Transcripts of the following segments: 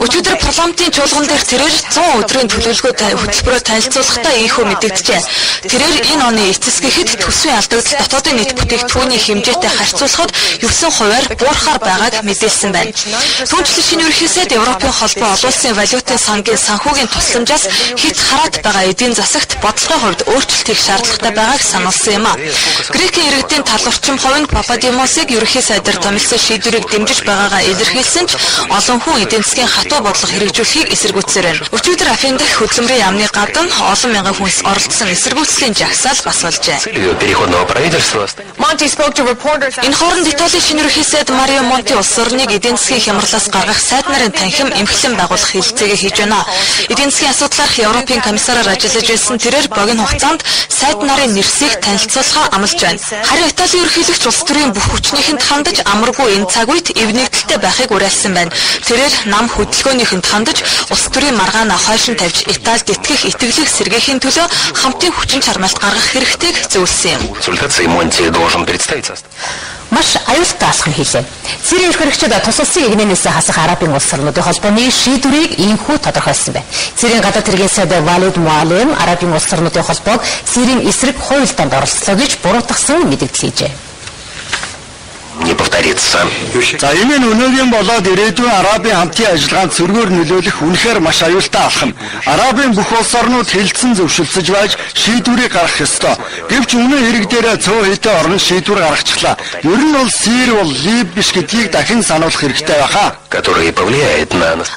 Өчигдөр парламентын чуулган дээр тэрээр 100 өдрийн төлөвлөгөө хөтөлбөрөөр танилцуулахдаа ийхүү мэдэгджээ. Тэрээр энэ оны эцэсгэхэд төсвийн алдагдал дотоодын нийт бүтээгдэхүүний хэмжээтэй харьцуулахад 9%-аар буурахаар байгааг мэдээлсэн байна. Түүнчлэн шинэ ерөнхий сайд Европын холбоо олон улсын валютын сангийн санхүүгийн тусламжаас хит хараад байгаа эдийн засагт бодлогын хувьд өөрчлөлт хийх шаардлагатай байгааг сануулсан юм а. Грекийн иргэдийн талурчим хувийн Пападимосыг ерөнхий сайдаар томилсон шийдвэрийг дэмжиж байгаагаа илэрхийлсэн ч олон хүн эдийн засгийн хатуу бодлого хэрэгжүүлэхийг эсэргүүцсээр байна. Өчигдөр Афин дахь хөдөлмөрийн яамны гадна олон мянган хүнс оролцсон эсэргүүцлийн жагсаал бас болжээ. Энэ хооронд Италийн шинэ ерөнхий сайд Марио Монти улс орныг эдийн засгийн хямралаас гаргах сайд нарын танхим эмхлэн байгуулах хэлэлцээгээ хийж байна. Эдийн засгийн асуудлаарх Европын комиссараар ажиллаж байсан тэрээр богино хугацаанд сайд нарын нэрсийг танилцуулахаа амлаж байна. Харин Италийн ерөнхийлөгч улс төрийн бүх хүчнийхэнд хандаж амаргүй энэ цаг үед эв нэгдэлтэй байхыг уриалсан байна. Тэрээр нам хөдөлгөөнийхэнд хандаж улс төрийн маргаанаа хойшин тавьж Италид итгэх итгэлийг сэргээхийн төлөө хамтын хүчин чармайлт гаргах хэрэгтэйг зөвлөсөн юм. Маш аюултай алхам хийлээ. Цэрийн эрх хэрэгчид тус улсын эгнээс хасах арабын улс орнуудын холбооны шийдвэрийг ийхүү тодорхойлсон байна. Цэрийн гадаад хэргийн сайд Валид Муалим арабын улс орнуудын холбоог цэрийн эсрэг хуйлтанд оролцлоо гэж буруутгасан мэдээлэл хийжээ. За энэ нь өнөөгийн болоод ирээдүйн арабын хамтын ажиллагаанд сөргөөр нөлөөлөх үнэхээр маш аюултай алхам. Арабын бүх улс орнууд хэлэлцэн зөвшөлдөж байж шийдвэрийг гаргах ёстой. Гэвч өнөө хэрэг дээр цөөн хэдэн орн шийдвэр гаргачихлаа. Ер нь бол Сирь бол Либ биш гэдгийг дахин сануулах хэрэгтэй байхаа.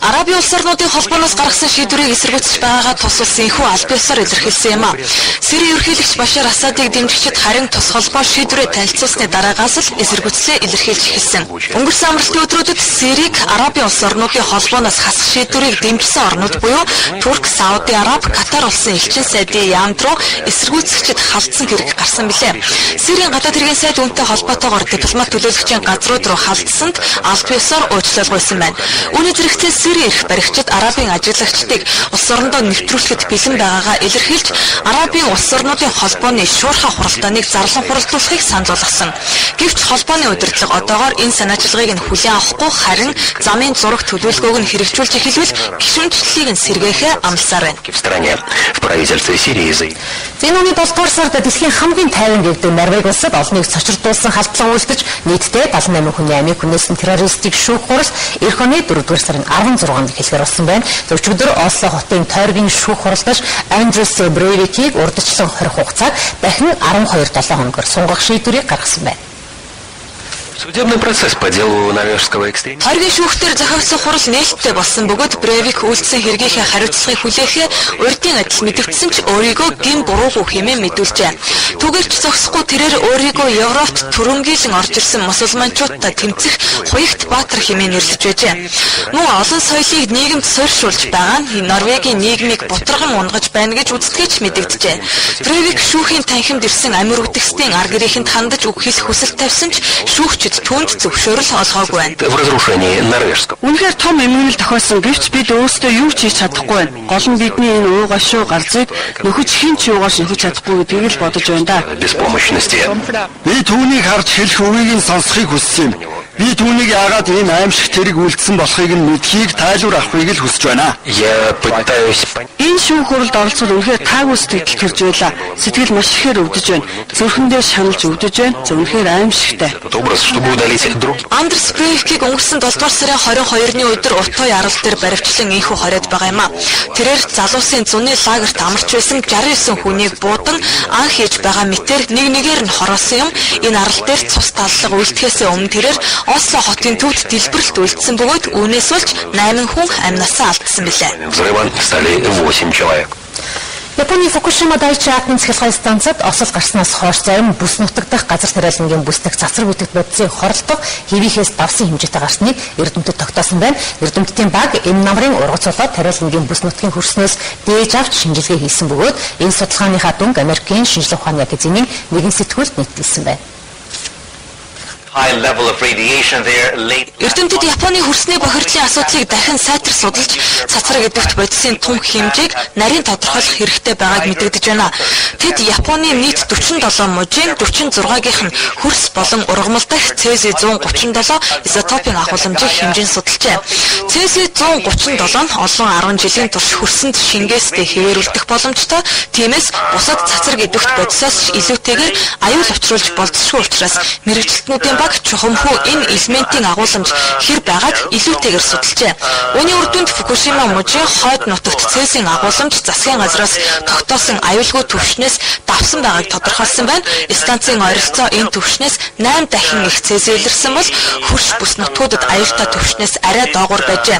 Арабын улс орнуудын холбооноос гаргасан шийдвэрийг эсэргүүцэж байгаагаа тус улсын энхүү аль биесээр илэрхийлсэн юм а. Сирийн ерөнхийлөгч Башар Асадыг дэмжигчид харин тус холбоо шийдвэрээ танилцуулсны дараагаас л эсэргүүцлээ илэрхийлж эхэлсэн. Өнгөрсөн амралтын өдрүүдэд Сирийг арабын улс орнуудын холбооноос хасах шийдвэрийг дэмжсэн орнууд буюу Турк, Сауди Араб, Катар улсын элчин сайдын яамд руу эсэргүүцэгчид халдсан хэрэг гарсан билээ. Сирийн гадаад хэргийн сайд үүнтэй холбоотойгоор дипломат төлөөлөгчийн газрууд руу халдсанд аль биесээр уучлалгүйсэн байна. Үүний зэрэгцээ Сирийн эрх баригчид арабын ажиллагчдыг улс орондоо нэвтрүүлэхэд бэлэн байгаагаа илэрхийлж арабын улс орнуудын холбооны шуурхай хуралдааныг зарлан хуралдуулахыг санал болгосон. Гэвч холбооны удирдлага одоогоор энэ санаачилгааг нь хүлээн авахгүй харин замын зураг төлөвлөгөөг нь хэрэгжүүлж эхэлвэл гишүүнчлэлийг нь сэргээхээ амласаар байна. Зэнүүний 7 дугаар сард дэлхийн хамгийн тайван гэгдэн Норвеги улсад олныг цочрдуулсан халдлага үйлдэж нийтдээ 78 хүний амийг хүнээсэн террористик шүүх хурал эх оны 4 дугаар сарын 16-нд хэлэхээр болсон байна. Өчигдөр Осло хотын тойргийн шүүх хуралдаж Андрес Брейвикийг урдчлан 20 хугацааг дахин 12-7 хоногор сунгах шийдвэрийг гаргасан байна. Судебный процесс по делу норвежского экстремизма. Харгийн шүүхтэр зохиосон хурал нээлттэй болсон бөгөөд Брейвик үйлдсэн хэргийнхээ хариуцлагыг хүлээхээ урьдын адил мэдэгдсэн ч өөрийгөө гин буруугүй хэмээн мэдүүлжээ. Түгээрч зогсохгүй тэрээр өөрийгөө Европт түрэмгийлэн орж ирсэн мусульманчуудтай тэмцэх Хуягт Баатар хэмээн нэрлэж байжээ. Мөн олон соёлыг нийгэмд суурьшуулж байгаа нь Норвегийн нийгмийг бутарган унгаж байна гэж үздэгч мэдэгджээ. Брейвик шүүхийн танхимд ирсэн амир үтгсдийн ар гэрээхэнд хандаж үг хэлэх хүсэл тавьсан ч шүүгч түнд зөвшөөрөл олгоогүй байна. Үнэхээр том эмгэнэл тохиолсон гэвч бид өөрсдөө юу ч хийж чадахгүй байна. Гол нь бидний энэ уу гашуу гарцыг нөхөж хинч юугаас нөхөж чадахгүй гэдгийг л бодож байна да. Би түүнийг харж хэлэх үгийг нь сонсохыг хүссэн юм. Би түүнийг яагаад ийм аимшиг тэрэг үлдсэн болохыг нь мэдхийг тайлбар авахыг л хүсэж байна. Энэ шүүх хуралд оролцоод үнэхээр таагүй сэтгэл төрж байлаа. Сэтгэл маш ихээр өвдөж байна. Зүрхэндээ шаналж өвдөж байна. Зөвхөн аимшигтай. Андрес Брейвикийг өнгөрсөн 7 дугаар сарын 22-ны өдөр Уттой арал дээр баривчлан инхүү хориод байгаа юм а. Тэрээр залуусын зуны лагерт амарч байсан 69 хүнийг буудан ан хийж байгаа мэтэр нэг нэгээр нь хороосон юм. Энэ арал дээр цус таллага үйлдэхээс өмнө тэрээр Осло хотын төвд дэлбэрэлт үйлдсэн бөгөөд үүнээс болж 8 хүн амнасаа алдсан билээ. Японы Фукушима Дайчи атомын цахилгаан станцад осол гарснаас хойш зарим бүс нутагдах газар тариалангийн бүсдэх цацраг бүтэц бодисын хоролдох хэвийнхээс давсан хэмжээтэй гарсныг эрдэмтэд тогтоосон байна. Эрдэмтдийн баг энэ намрын ургацуулаад тариалангийн бүс нутгийн хөрснөөс дээж авч шинжилгээ хийсэн бөгөөд энэ судалгааныхаа дүнг Америкийн шинжилгээ ухааны академийн нэгэн сэтгүүлд нийтүүлсэн байна. high level of radiation there late. Эрдэмтэд Японы хөрсний бохирдлын асуудлыг дахин сайтар судалж, цацраг идэвхт бодисын түнх хэмжээг нарийн тодорхойлох хэрэгтэй байгааг мэдэгдэж байна. Тэд Японы нийт 47 мужийн 46-гийнх нь хөрс болон ургамал дахь Цези 137 изотопын агуулмжийг хэмжин судалжээ. Цези 137 нь олон 10 жилийн турш хөрсөнд шингээстэй хэвээрүүлдэх боломжтой. Тиймээс бусад цацраг идэвхт бодисоос илүүтэйгээр аюул учруулж болзошгүй учраас мэрэгчлэтнүүдийн баг чухамхүү энэ элементийн агуулмж хэр байгааг илүүтэйгээр судалжээ. Үүний үр дүнд Фукушима мужийн хойд нутагт Цезийн агуулмж засгийн газраас тогтоосон аюулгүй түвшнээс давсан байгааг тодорхойлсон байна. Станцын ойролцоо энэ түвшнээс 8 дахин их Цези илэрсэн бол хөрш бүс нутгуудад аюултай түвшнээс арай доогуур байжээ.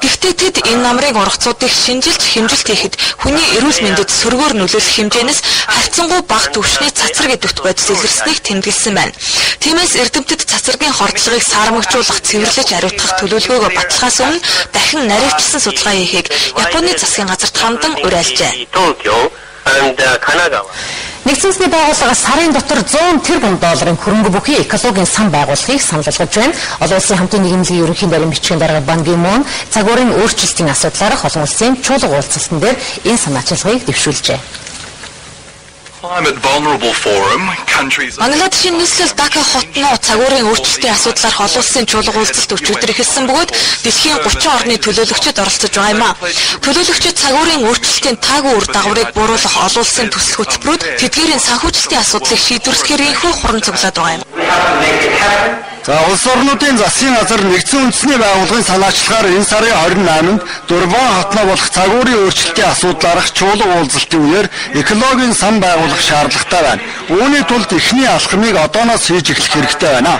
Гэхдээ тэд энэ намрын ургацуудыг шинжилж хэмжилт хийхэд хүний эрүүл мэндэд сөргөөр нөлөөлөх хэмжээнээс харьцангуй бага түвшний цацраг идэвхт бодис илэрснийг тэмдэглэсэн байна. Тиймээс эрдэмтэд цацрагийн хордлогыг саарамгчуулах, цэвэрлэж ариутгах төлөвлөгөөгөө баталгаас өмнө дахин наривчлсан судалгаа хийхийг Японы засгийн газарт хамдан уриалжээ. Нэгдсэн улсны байгууллага сарын дотор 100 тэрбум долларын хөрөнгө бүхий экологийн сан байгуулахыг санал болгож байна. Олон улсын хамтын нийгмийн ерөнхий байрны бичгийн дарга Бан Ки Мун цагуурын өөрчлөлтийн асуудлаарх олон улсын чуулга уулзалтан дээр энэ санаачилгааг дэвшүүлжээ. Бангладешийн нийслэл Дака хотноо цагуурын өөрчлөлтийн асуудлаарх олон улсын чуулга уулзалт өчигдөр эхэлсэн бөгөөд дэлхийн 30 орны төлөөлөгчид оролцож байгаа юм а. Төлөөлөгчид цагуурын өөрчлөлтийн таагүй үр дагаврыг бууруулах олон улсын төсөл хөтөлбөрүүд тэдгээрийн санхүүжилтийн асуудлыг шийдвэрлэхээр инхүү хуран цуглаад байгаа юм. За улс орнуудын засгийн газар нэгдсэн үндэсний байгууллагын санаачлагаар энэ сарын 28-нд Дурбан хотноо болох цагуурын өөрчлөлтийн асуудлаарх чуулга уулзалтын үеэр экологийн сан байгуулах шаардлагатай байна. Үүний тулд эхний алхмыг одооноос хийж эхлэх хэрэгтэй байна.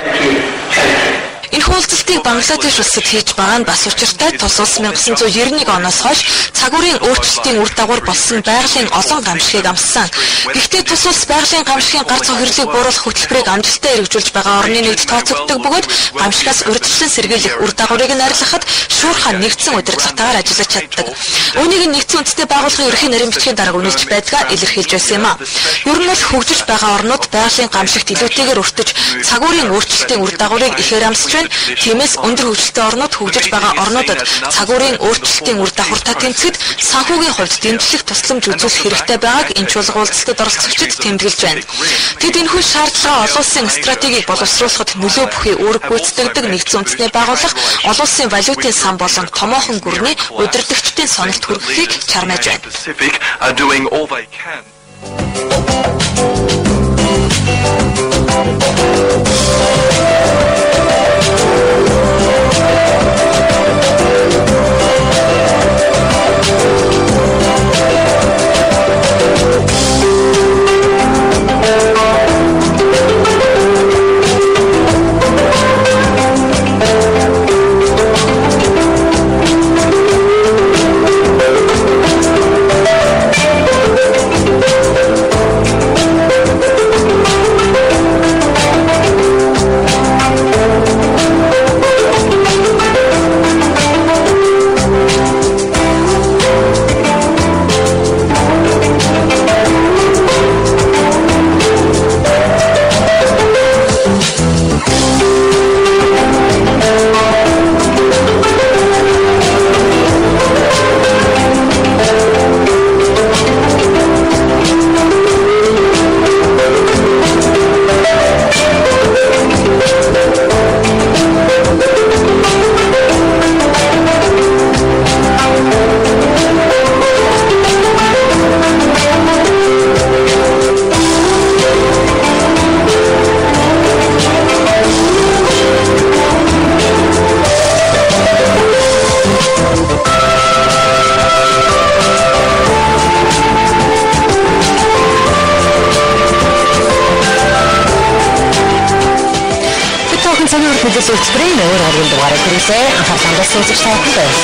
Энэ уулзалтыг Бангладеш улсад хийж байгаа нь бас учиртай. Тус улс 1991 оноос хойш цагуурын өөрчлөлтийн үр дагавар болсон байгалийн олон гамшигыг амссан. Гэхдээ тус улс байгалийн гамшигын гар цохирлыг бууруулах хөтөлбөрийг амжилттай хэрэгжүүлж байгаа орны нэгд тооцогддог бөгөөд гамшигаас урьдчилан сэргийлэх үр дагаврыг нь арилгахад шуурхай нэгдсэн удирдлагатайгаар ажиллаж чаддаг. Үүнийг нэгдсэн үндэсний байгууллагын ерөнхий нарийн бичгийн дарга үнэлж байдгаа илэрхийлж байсан юм а. Ер нь бол хөгжиж байгаа орнууд байгалийн гамшигт илүүтэйгээр өртөж цагуурын өөрчлөлтийн үр дагаврыг ихээр амсч байна. Тиймээс өндөр хөгжилтэй орнууд хөгжиж байгаа орнуудад цагуурын өөрчлөлтийн үр дагавартай тэмцэхэд санхүүгийн хувьд дэмжлэх тусламж үзүүлэх хэрэгтэй байгааг энэ чуулга уулзалтад оролцогчид тэмдэглэж байна. Тэд энэхүү шаардлага олон улсын стратегийг боловсруулахад нөлөө бүхий үүрэг гүйцэтгэдэг нэгдсэн үндэсний байгууллага олон улсын валютын сан болон томоохон гүрний удирдагчдын сонирт хүргэхийг чармааж байна. Мэдээлэл үйлчилгээ өөр харгын дугаараар хүрээлээ. Анхаарлаа сонирхож тавьсан байна.